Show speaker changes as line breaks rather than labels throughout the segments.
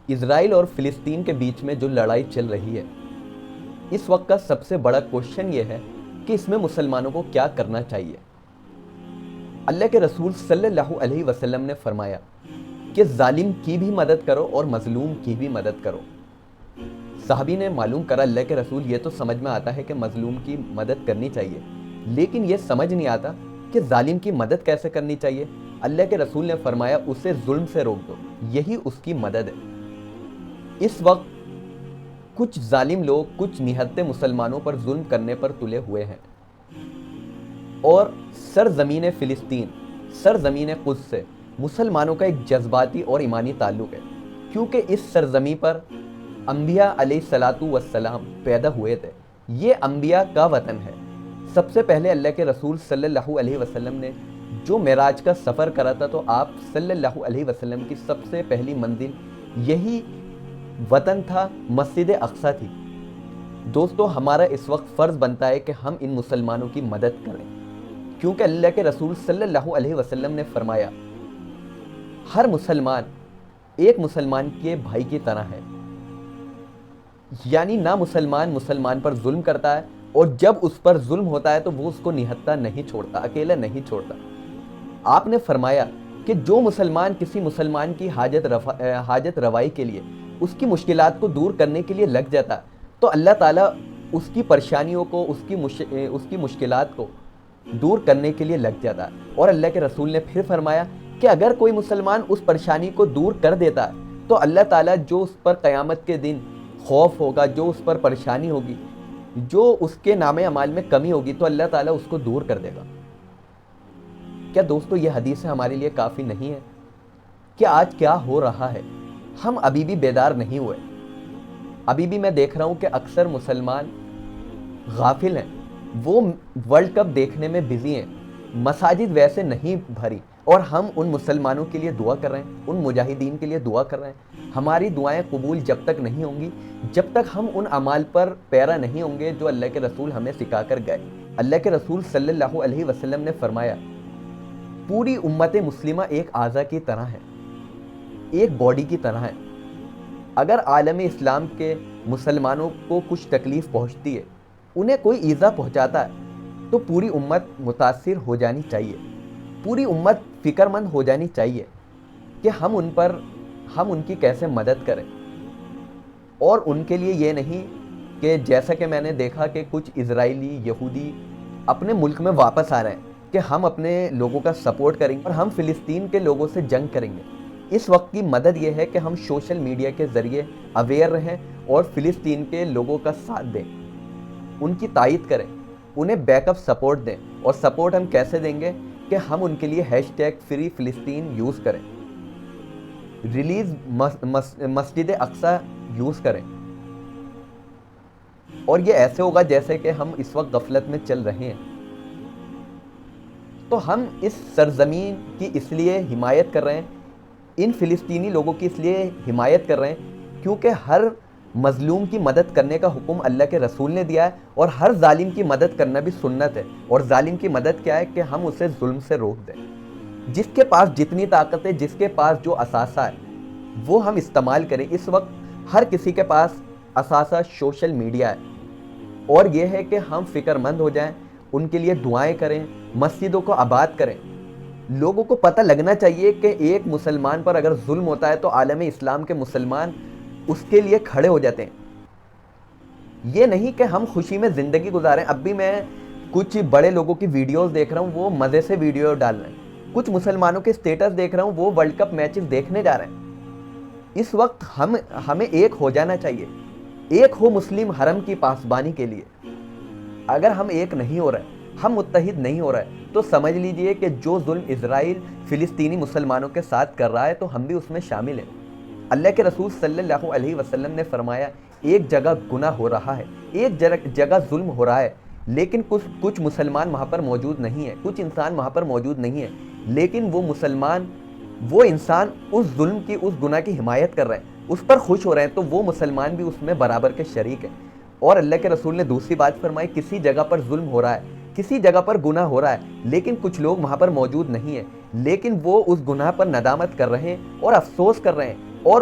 اسرائیل اور فلسطین کے بیچ میں جو لڑائی چل رہی ہے، اس وقت کا سب سے بڑا کوشچن یہ ہے کہ اس میں مسلمانوں کو کیا کرنا چاہیے۔ اللہ کے رسول صلی اللہ علیہ وسلم نے فرمایا کہ ظالم کی بھی مدد کرو اور مظلوم کی بھی مدد کرو۔ صحابی نے معلوم کرا، اللہ کے رسول یہ تو سمجھ میں آتا ہے کہ مظلوم کی مدد کرنی چاہیے، لیکن یہ سمجھ نہیں آتا کہ ظالم کی مدد کیسے کرنی چاہیے۔ اللہ کے رسول نے فرمایا اسے ظلم سے روک دو، یہی اس کی مدد ہے۔ اس وقت کچھ ظالم لوگ کچھ نہتے مسلمانوں پر ظلم کرنے پر تلے ہوئے ہیں، اور سرزمین فلسطین، سرزمین قدس سے مسلمانوں کا ایک جذباتی اور ایمانی تعلق ہے، کیونکہ اس سرزمین پر انبیاء علیہ الصلاۃ والسلام پیدا ہوئے تھے۔ یہ انبیاء کا وطن ہے۔ سب سے پہلے اللہ کے رسول صلی اللہ علیہ وسلم نے جو معراج کا سفر کرا تھا، تو آپ صلی اللہ علیہ وسلم کی سب سے پہلی منزل یہی وطن تھا، مسجد اقصیٰ تھی۔ دوستو، ہمارا اس وقت فرض بنتا ہے کہ ہم ان مسلمانوں کی مدد کریں، کیونکہ اللہ کے رسول صلی اللہ علیہ وسلم نے فرمایا ہر مسلمان ایک مسلمان کے بھائی کی طرح ہے، یعنی نہ مسلمان پر ظلم کرتا ہے، اور جب اس پر ظلم ہوتا ہے تو وہ اس کو نہتا نہیں چھوڑتا، اکیلا نہیں چھوڑتا۔ آپ نے فرمایا کہ جو مسلمان کسی مسلمان کی حاجت روائی کے لیے، اس کی مشکلات کو دور کرنے کے لیے لگ جاتا ہے، تو اللہ تعالیٰ اس کی پریشانیوں کو، اس کی مشکلات کو دور کرنے کے لیے لگ جاتا ہے۔ اور اللہ کے رسول نے پھر فرمایا کہ اگر کوئی مسلمان اس پریشانی کو دور کر دیتا ہے، تو اللہ تعالیٰ جو اس پر قیامت کے دن خوف ہوگا، جو اس پر پریشانی ہوگی، جو اس کے نام اعمال میں کمی ہوگی، تو اللہ تعالیٰ اس کو دور کر دے گا۔ کیا دوستو یہ حدیث ہمارے لیے کافی نہیں ہے؟ کہ آج کیا ہو رہا ہے، ہم ابھی بھی بیدار نہیں ہوئے۔ ابھی بھی میں دیکھ رہا ہوں کہ اکثر مسلمان غافل ہیں، وہ ورلڈ کپ دیکھنے میں بزی ہیں، مساجد ویسے نہیں بھری، اور ہم ان مسلمانوں کے لیے دعا کر رہے ہیں، ان مجاہدین کے لیے دعا کر رہے ہیں۔ ہماری دعائیں قبول جب تک نہیں ہوں گی، جب تک ہم ان اعمال پر پیرا نہیں ہوں گے جو اللہ کے رسول ہمیں سکھا کر گئے۔ اللہ کے رسول صلی اللہ علیہ وسلم نے فرمایا پوری امت مسلمہ ایک اعضا کی طرح ہے، ایک باڈی کی طرح ہے۔ اگر عالم اسلام کے مسلمانوں کو کچھ تکلیف پہنچتی ہے، انہیں کوئی ایذا پہنچاتا ہے، تو پوری امت متاثر ہو جانی چاہیے، پوری امت فکر مند ہو جانی چاہیے کہ ہم ان کی کیسے مدد کریں۔ اور ان کے لیے یہ نہیں کہ جیسا کہ میں نے دیکھا کہ کچھ اسرائیلی یہودی اپنے ملک میں واپس آ رہے ہیں کہ ہم اپنے لوگوں کا سپورٹ کریں گے اور ہم فلسطین کے لوگوں سے جنگ کریں گے۔ اس وقت کی مدد یہ ہے کہ ہم سوشل میڈیا کے ذریعے اویئر رہیں اور فلسطین کے لوگوں کا ساتھ دیں، ان کی تائید کریں، انہیں بیک اپ سپورٹ دیں۔ اور سپورٹ ہم کیسے دیں گے؟ کہ ہم ان کے لیے #فری فلسطین یوز کریں، ریلیز مسجد اقصیٰ یوز کریں۔ اور یہ ایسے ہوگا جیسے کہ ہم اس وقت غفلت میں چل رہے ہیں۔ تو ہم اس سرزمین کی اس لیے حمایت کر رہے ہیں، ان فلسطینی لوگوں کی اس لیے حمایت کر رہے ہیں کیونکہ ہر مظلوم کی مدد کرنے کا حکم اللہ کے رسول نے دیا ہے، اور ہر ظالم کی مدد کرنا بھی سنت ہے۔ اور ظالم کی مدد کیا ہے؟ کہ ہم اسے ظلم سے روک دیں۔ جس کے پاس جتنی طاقت ہے، جس کے پاس جو اثاثہ ہے، وہ ہم استعمال کریں۔ اس وقت ہر کسی کے پاس اثاثہ سوشل میڈیا ہے، اور یہ ہے کہ ہم فکر مند ہو جائیں، ان کے لیے دعائیں کریں، مسجدوں کو آباد کریں۔ لوگوں کو پتہ لگنا چاہیے کہ ایک مسلمان پر اگر ظلم ہوتا ہے تو عالم اسلام کے مسلمان اس کے لیے کھڑے ہو جاتے ہیں۔ یہ نہیں کہ ہم خوشی میں زندگی گزاریں۔ اب بھی میں کچھ بڑے لوگوں کی ویڈیوز دیکھ رہا ہوں، وہ مزے سے ویڈیو ڈال رہے ہیں۔ کچھ مسلمانوں کے سٹیٹس دیکھ رہا ہوں، وہ ورلڈ کپ میچز دیکھنے جا رہے ہیں۔ اس وقت ہمیں ایک ہو جانا چاہیے، ایک ہو مسلم حرم کی پاسبانی کے لیے۔ اگر ہم ایک نہیں ہو رہے، ہم متحد نہیں ہو رہے، تو سمجھ لیجئے کہ جو ظلم اسرائیل فلسطینی مسلمانوں کے ساتھ کر رہا ہے، تو ہم بھی اس میں شامل ہیں۔ اللہ کے رسول صلی اللہ علیہ وسلم نے فرمایا ایک جگہ گناہ ہو رہا ہے، ایک جگہ ظلم ہو رہا ہے، لیکن کچھ مسلمان وہاں پر موجود نہیں ہیں، کچھ انسان وہاں پر موجود نہیں ہیں، لیکن وہ انسان اس ظلم کی، اس گناہ کی حمایت کر رہے ہیں، اس پر خوش ہو رہے ہیں، تو وہ مسلمان بھی اس میں برابر کے شریک ہیں۔ اور اللہ کے رسول نے دوسری بات فرمائی، کسی جگہ پر ظلم ہو رہا ہے، کسی جگہ پر گناہ ہو رہا ہے، لیکن کچھ لوگ وہاں پر موجود نہیں ہیں، لیکن وہ اس گناہ پر ندامت کر رہے ہیں اور افسوس کر رہے ہیں، اور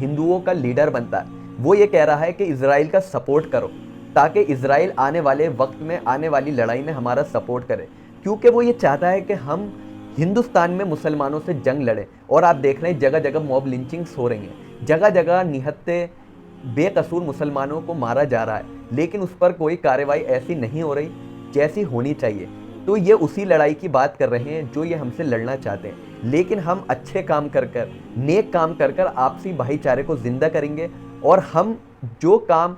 ہندوؤں کا لیڈر بنتا ہے وہ یہ کہہ رہا ہے کہ اسرائیل کا سپورٹ کرو تاکہ اسرائیل آنے والے وقت میں آنے والی لڑائی میں ہمارا سپورٹ کرے، کیونکہ وہ یہ چاہتا ہے کہ ہم ہندوستان میں مسلمانوں سے جنگ لڑیں۔ اور آپ دیکھ رہے ہیں جگہ جگہ موب لنچنگز ہو رہی ہیں، جگہ جگہ نہتے بے قصور مسلمانوں کو مارا جا رہا ہے، لیکن اس پر کوئی کارروائی ایسی نہیں ہو رہی جیسی ہونی چاہیے۔ تو یہ اسی لڑائی کی بات کر رہے ہیں جو یہ ہم سے لڑنا چاہتے ہیں، لیکن ہم اچھے کام کر کر، نیک کام کر کر آپسی بھائی چارے کو زندہ کریں گے، اور ہم جو کام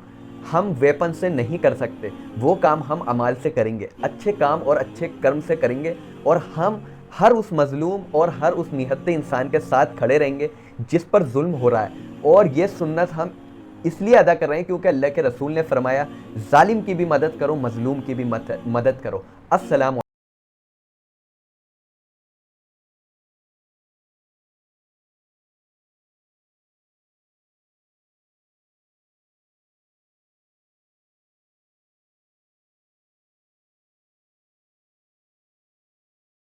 ہم ویپن سے نہیں کر سکتے وہ کام ہم عمال سے کریں گے، اچھے کام اور اچھے کرم سے کریں گے، اور ہم ہر اس مظلوم اور ہر اس نہتے انسان کے ساتھ کھڑے رہیں گے جس پر ظلم ہو رہا ہے۔ اور یہ سنت ہم اس لیے ادا کر رہے ہیں کیونکہ اللہ کے رسول نے فرمایا ظالم کی بھی مدد کرو، مظلوم کی بھی مدد کرو۔ السلام